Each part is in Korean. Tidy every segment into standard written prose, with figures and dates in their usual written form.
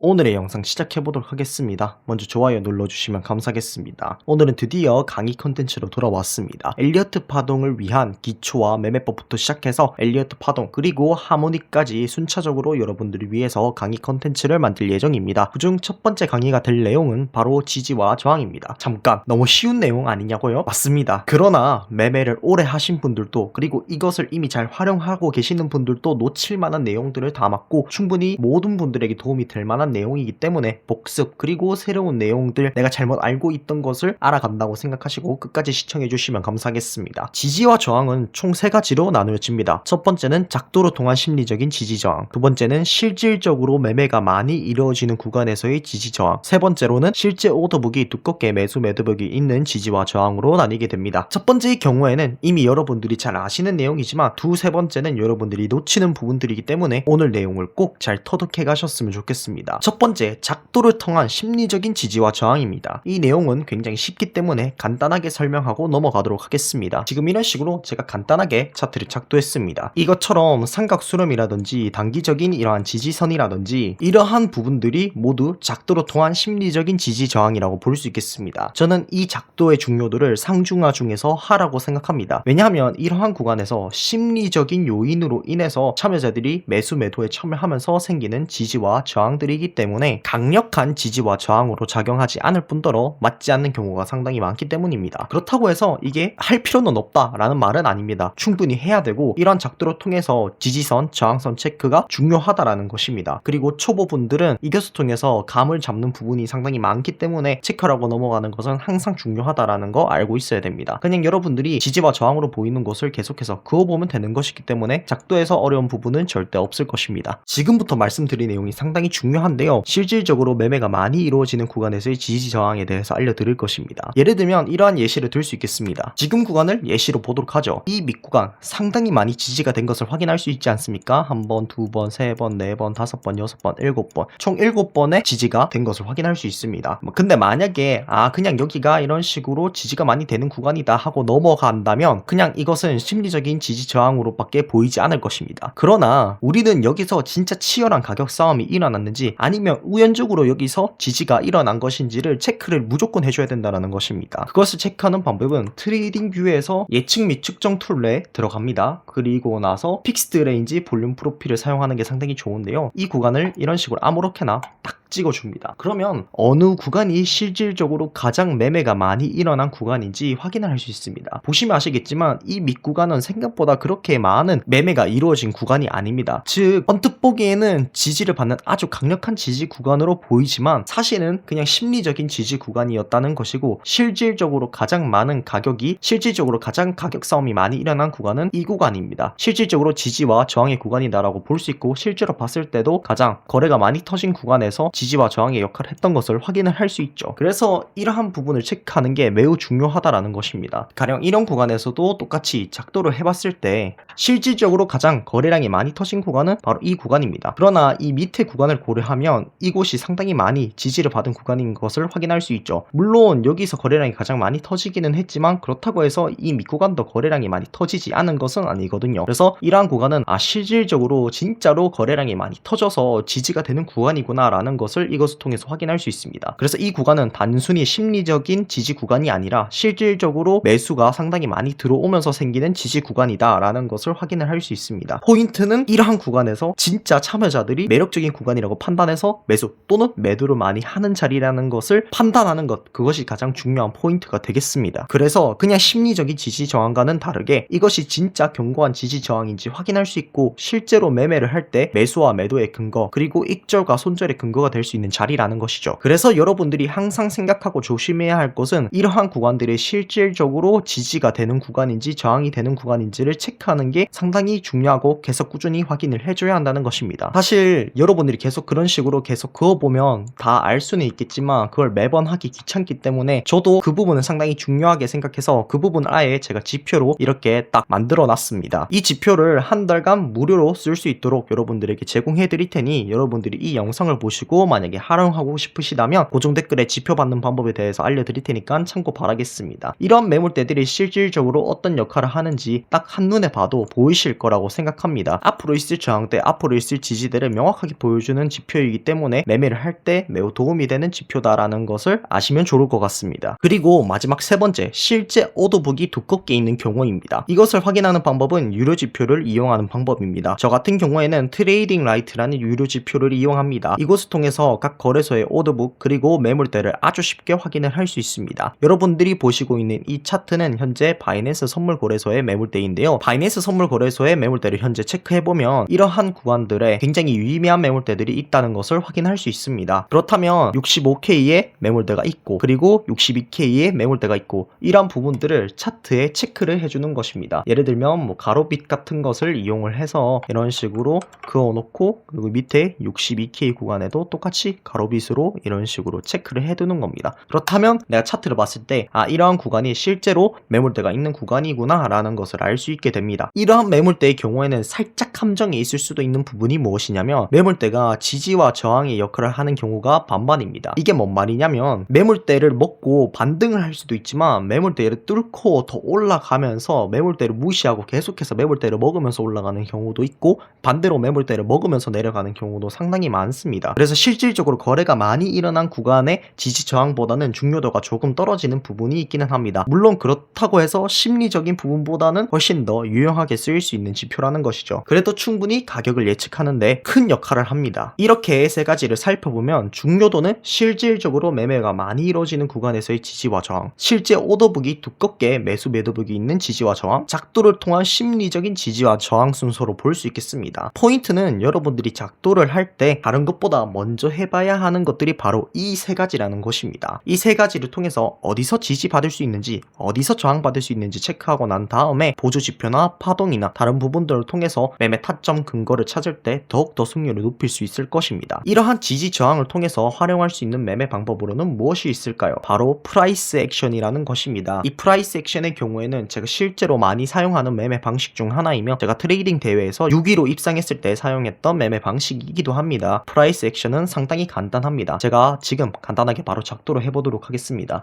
오늘의 영상 시작해보도록 하겠습니다. 먼저 좋아요 눌러주시면 감사하겠습니다. 오늘은 드디어 강의 컨텐츠로 돌아왔습니다. 엘리어트 파동을 위한 기초와 매매법부터 시작해서 엘리어트 파동 그리고 하모닉까지 순차적으로 여러분들을 위해서 강의 컨텐츠를 만들 예정입니다. 그중 첫 번째 강의가 될 내용은 바로 지지와 저항입니다. 잠깐 너무 쉬운 내용 아니냐고요? 맞습니다. 그러나 매매를 오래 하신 분들도 그리고 이것을 이미 잘 활용하고 계시는 분들도 놓칠 만한 내용들을 담았고 충분히 모든 분들에게 도움이 될 만한 내용이기 때문에 복습 그리고 새로운 내용들 내가 잘못 알고 있던 것을 알아간다고 생각하시고 끝까지 시청해 주시면 감사하겠습니다. 지지와 저항은 총 3가지로 나누어집니다. 첫 번째는 작도로 통한 심리적인 지지 저항, 두 번째는 실질적으로 매매가 많이 이루어지는 구간에서의 지지 저항, 세 번째로는 실제 오더북이 두껍게 매수 매도벽이 있는 지지와 저항으로 나뉘게 됩니다. 첫 번째의 경우에는 이미 여러분들이 잘 아시는 내용이지만 세 번째는 여러분들이 놓치는 부분들이기 때문에 오늘 내용을 꼭 잘 터득해 가셨으면 좋겠습니다. 첫 번째, 작도를 통한 심리적인 지지와 저항입니다. 이 내용은 굉장히 쉽기 때문에 간단하게 설명하고 넘어가도록 하겠습니다. 지금 이런 식으로 제가 간단하게 차트를 작도했습니다. 이것처럼 삼각수렴이라든지 단기적인 이러한 지지선이라든지 이러한 부분들이 모두 작도로 통한 심리적인 지지 저항이라고 볼 수 있겠습니다. 저는 이 작도의 중요도를 상중하 중에서 하라고 생각합니다. 왜냐하면 이러한 구간에서 심리적인 요인으로 인해서 참여자들이 매수 매도에 참여하면서 생기는 지지와 저항들이기 때문에 강력한 지지와 저항으로 작용하지 않을 뿐더러 맞지 않는 경우가 상당히 많기 때문입니다. 그렇다고 해서 이게 할 필요는 없다라는 말은 아닙니다. 충분히 해야 되고 이런 작도를 통해서 지지선, 저항선 체크가 중요하다라는 것입니다. 그리고 초보분들은 이것을 통해서 감을 잡는 부분이 상당히 많기 때문에 체크라고 넘어가는 것은 항상 중요하다라는 거 알고 있어야 됩니다. 그냥 여러분들이 지지와 저항으로 보이는 것을 계속해서 그어보면 되는 것이기 때문에 작도에서 어려운 부분은 절대 없을 것입니다. 지금부터 말씀드린 내용이 상당히 중요한데요. 실질적으로 매매가 많이 이루어지는 구간에서의 지지 저항에 대해서 알려드릴 것입니다. 예를 들면 이러한 예시를 들 수 있겠습니다. 지금 구간을 예시로 보도록 하죠. 이 밑구간 상당히 많이 지지가 된 것을 확인할 수 있지 않습니까? 한 번, 두 번, 세 번, 네 번, 다섯 번, 여섯 번, 일곱 번 총 7번의 지지가 된 것을 확인할 수 있습니다. 근데 만약에 그냥 여기가 이런 식으로 지지가 많이 되는 구간이다 하고 넘어간다면 그냥 이것은 심리적인 지지 저항으로밖에 보이지 않을 것입니다. 그러나 우리는 여기서 진짜 치열한 가격 싸움이 일어났는지 아니면 우연적으로 여기서 지지가 일어난 것인지를 체크를 무조건 해줘야 된다는 것입니다. 그것을 체크하는 방법은 트레이딩 뷰에서 예측 및 측정 툴에 들어갑니다. 그리고 나서 픽스드 레인지 볼륨 프로필을 사용하는 게 상당히 좋은데요. 이 구간을 이런 식으로 아무렇게나 딱 찍어줍니다. 그러면 어느 구간이 실질적으로 가장 매매가 많이 일어난 구간인지 확인을 할 수 있습니다. 보시면 아시겠지만 이 밑구간은 생각보다 그렇게 많은 매매가 이루어진 구간이 아닙니다. 즉 언뜻 보기에는 지지를 받는 아주 강력한 지지 구간으로 보이지만 사실은 그냥 심리적인 지지 구간이었다는 것이고 실질적으로 가장 많은 가격이 실질적으로 가장 가격 싸움이 많이 일어난 구간은 이 구간입니다. 실질적으로 지지와 저항의 구간이다라고 볼 수 있고 실제로 봤을 때도 가장 거래가 많이 터진 구간에서 지지와 저항의 역할을 했던 것을 확인을 할 수 있죠. 그래서 이러한 부분을 체크하는 게 매우 중요하다라는 것입니다. 가령 이런 구간에서도 똑같이 작도를 해봤을 때 실질적으로 가장 거래량이 많이 터진 구간은 바로 이 구간입니다. 그러나 이 밑에 구간을 고려하면 이곳이 상당히 많이 지지를 받은 구간인 것을 확인할 수 있죠. 물론 여기서 거래량이 가장 많이 터지기는 했지만 그렇다고 해서 이 밑구간도 거래량이 많이 터지지 않은 것은 아니거든요. 그래서 이러한 구간은 실질적으로 진짜로 거래량이 많이 터져서 지지가 되는 구간이구나 라는 것을 이것을 통해서 확인할 수 있습니다. 그래서 이 구간은 단순히 심리적인 지지 구간이 아니라 실질적으로 매수가 상당히 많이 들어오면서 생기는 지지 구간이다 라는 것을 확인을 할 수 있습니다. 포인트는 이러한 구간에서 진짜 참여자들이 매력적인 구간이라고 판단해서 매수 또는 매도를 많이 하는 자리라는 것을 판단하는 것, 그것이 가장 중요한 포인트가 되겠습니다. 그래서 그냥 심리적인 지지 저항과는 다르게 이것이 진짜 견고한 지지 저항인지 확인할 수 있고 실제로 매매를 할 때 매수와 매도의 근거 그리고 익절과 손절의 근거가 될 수 있는 자리라는 것이죠. 그래서 여러분들이 항상 생각하고 조심해야 할 것은 이러한 구간들이 실질적으로 지지가 되는 구간인지 저항이 되는 구간인지를 체크하는 게 상당히 중요하고 계속 꾸준히 확인을 해줘야 한다는 것입니다. 사실 여러분들이 계속 그런 식으로 계속 그어보면 다 알 수는 있겠지만 그걸 매번 하기 귀찮기 때문에 저도 그 부분은 상당히 중요하게 생각해서 그 부분을 아예 제가 지표로 이렇게 딱 만들어 놨습니다. 이 지표를 한 달간 무료로 쓸 수 있도록 여러분들에게 제공해 드릴 테니 여러분들이 이 영상을 보시고 만약에 활용하고 싶으시다면 고정 댓글에 지표 받는 방법에 대해서 알려드릴 테니까 참고 바라겠습니다. 이런 매물대들이 실질적으로 어떤 역할을 하는지 딱 한눈에 봐도 보이실 거라고 생각합니다. 앞으로 있을 저항대, 앞으로 있을 지지대를 명확하게 보여주는 지표이기 때문에 매매를 할 때 매우 도움이 되는 지표다라는 것을 아시면 좋을 것 같습니다. 그리고 마지막 세 번째, 실제 오더북이 두껍게 있는 경우입니다. 이것을 확인하는 방법은 유료 지표를 이용하는 방법입니다. 저 같은 경우에는 트레이딩 라이트라는 유료 지표를 이용합니다. 이것을 통해서 각 거래소의 오더북 그리고 매물대를 아주 쉽게 확인을 할 수 있습니다. 여러분들이 보시고 있는 이 차트는 현재 바이낸스 선물 거래소의 매물대인데요. 바이낸스 선물 거래소의 매물대를 현재 체크해보면 이러한 구간들에 굉장히 유의미한 매물대들이 있다는 것을 확인할 수 있습니다. 그렇다면 65K의 매물대가 있고 그리고 62K의 매물대가 있고 이런 부분들을 차트에 체크를 해주는 것입니다. 예를 들면 뭐 가로빗 같은 것을 이용을 해서 이런 식으로 그어놓고 그리고 밑에 62K 구간에도 똑같이 가로빗으로 이런 식으로 체크를 해두는 겁니다. 그렇다면 내가 차트를 봤을 때 이러한 구간이 실제로 매물대가 있는 구간이구나 라는 것을 알 수 있게 됩니다. 이러한 매물대의 경우에는 살짝 함정이 있을 수도 있는 부분이 무엇이냐면 매물대가 지지와 저항의 역할을 하는 경우가 반반입니다. 이게 뭔 말이냐면 매물대를 먹고 반등을 할 수도 있지만 매물대를 뚫고 더 올라가면서 매물대를 무시하고 계속해서 매물대를 먹으면서 올라가는 경우도 있고 반대로 매물대를 먹으면서 내려가는 경우도 상당히 많습니다. 그래서 실질적으로 거래가 많이 일어난 구간의 지지 저항보다는 중요도가 조금 떨어지는 부분이 있기는 합니다. 물론 그렇다고 해서 심리적인 부분보다는 훨씬 더 유용하게 쓰일 수 있는 지표라는 것이죠. 그래도 충분히 가격을 예측하는데 큰 역할을 합니다. 이렇게 세 가지를 살펴보면 중요도는 실질적으로 매매가 많이 이루어지는 구간에서의 지지와 저항, 실제 오더북이 두껍게 매수 매도북이 있는 지지와 저항, 작도를 통한 심리적인 지지와 저항 순서로 볼 수 있겠습니다. 포인트는 여러분들이 작도를 할 때 다른 것보다 먼저 해봐야 하는 것들이 바로 이 세 가지라는 것입니다. 이 세 가지를 통해서 어디서 지지받을 수 있는지 어디서 저항받을 수 있는지 체크하고 난 다음에 보조 지표나 파동이나 다른 부분들을 통해서 매매 타점 근거를 찾을 때 더욱더 승률을 높일 수 있을 것입니다. 이러한 지지 저항을 통해서 활용할 수 있는 매매 방법으로는 무엇이 있을까요? 바로 프라이스 액션이라는 것입니다. 이 프라이스 액션의 경우에는 제가 실제로 많이 사용하는 매매 방식 중 하나이며 제가 트레이딩 대회에서 6위로 입상했을 때 사용했던 매매 방식이기도 합니다. 프라이스 액션은 상당히 간단합니다. 제가 지금 간단하게 바로 작도를 해보도록 하겠습니다.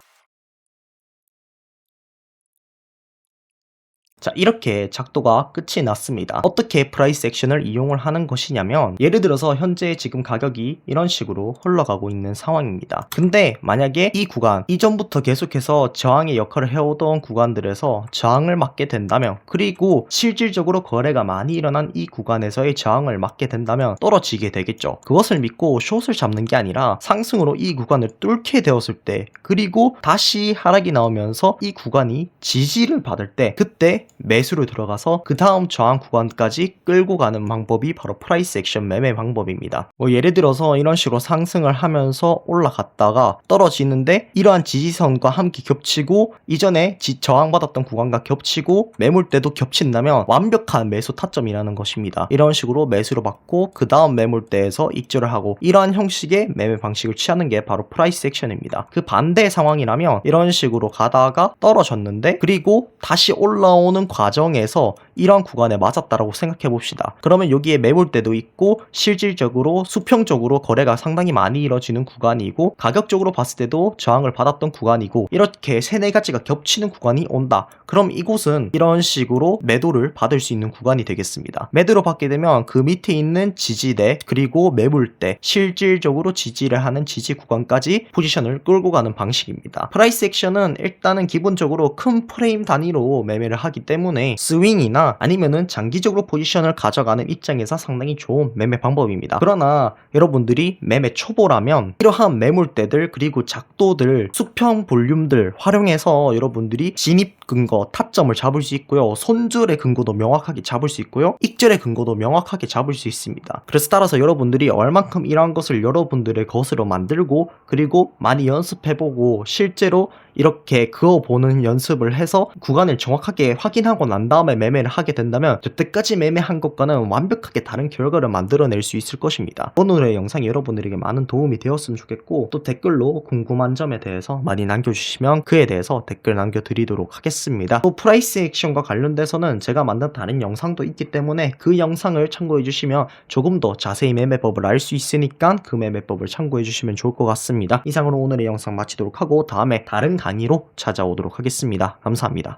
자, 이렇게 작도가 끝이 났습니다. 어떻게 프라이스 액션을 이용을 하는 것이냐면 예를 들어서 현재 지금 가격이 이런 식으로 흘러가고 있는 상황입니다. 근데 만약에 이 구간 이전부터 계속해서 저항의 역할을 해오던 구간들에서 저항을 맞게 된다면 그리고 실질적으로 거래가 많이 일어난 이 구간에서의 저항을 맞게 된다면 떨어지게 되겠죠. 그것을 믿고 숏을 잡는 게 아니라 상승으로 이 구간을 뚫게 되었을 때 그리고 다시 하락이 나오면서 이 구간이 지지를 받을 때 그때 매수로 들어가서 그 다음 저항 구간까지 끌고 가는 방법이 바로 프라이스 액션 매매 방법입니다. 예를 들어서 이런 식으로 상승을 하면서 올라갔다가 떨어지는데 이러한 지지선과 함께 겹치고 이전에 저항받았던 구간과 겹치고 매물대도 겹친다면 완벽한 매수 타점이라는 것입니다. 이런 식으로 매수로 받고 그 다음 매물대에서 익절을 하고 이러한 형식의 매매 방식을 취하는 게 바로 프라이스 액션입니다. 그 반대 상황이라면 이런 식으로 가다가 떨어졌는데 그리고 다시 올라오는 과정에서 이런 구간에 맞았다라고 생각해 봅시다. 그러면 여기에 매물대도 있고 실질적으로 수평적으로 거래가 상당히 많이 이루어지는 구간이고 가격적으로 봤을 때도 저항을 받았던 구간이고 이렇게 세네 가지가 겹치는 구간이 온다. 그럼 이곳은 이런 식으로 매도를 받을 수 있는 구간이 되겠습니다. 매도를 받게 되면 그 밑에 있는 지지대 그리고 매물대 실질적으로 지지를 하는 지지 구간까지 포지션을 끌고 가는 방식입니다. 프라이스 액션은 일단은 기본적으로 큰 프레임 단위로 매매를 하기 때문에 스윙이나 아니면은 장기적으로 포지션을 가져가는 입장에서 상당히 좋은 매매 방법입니다. 그러나 여러분들이 매매 초보라면 이러한 매물대들 그리고 작도들 수평 볼륨들 활용해서 여러분들이 진입 근거 타점을 잡을 수 있고요. 손절의 근거도 명확하게 잡을 수 있고요. 익절의 근거도 명확하게 잡을 수 있습니다. 그래서 따라서 여러분들이 얼만큼 이러한 것을 여러분들의 것으로 만들고 그리고 많이 연습해보고 실제로 이렇게 그어보는 연습을 해서 구간을 정확하게 확인하고 난 다음에 매매를 하게 된다면 여태까지 매매한 것과는 완벽하게 다른 결과를 만들어낼 수 있을 것입니다. 오늘의 영상이 여러분들에게 많은 도움이 되었으면 좋겠고, 또 댓글로 궁금한 점에 대해서 많이 남겨주시면 그에 대해서 댓글 남겨드리도록 하겠습니다. 또 프라이스 액션과 관련돼서는 제가 만든 다른 영상도 있기 때문에 그 영상을 참고해주시면 조금 더 자세히 매매법을 알 수 있으니까 그 매매법을 참고해주시면 좋을 것 같습니다. 이상으로 오늘의 영상 마치도록 하고 다음에 다른 강의로 찾아오도록 하겠습니다. 감사합니다.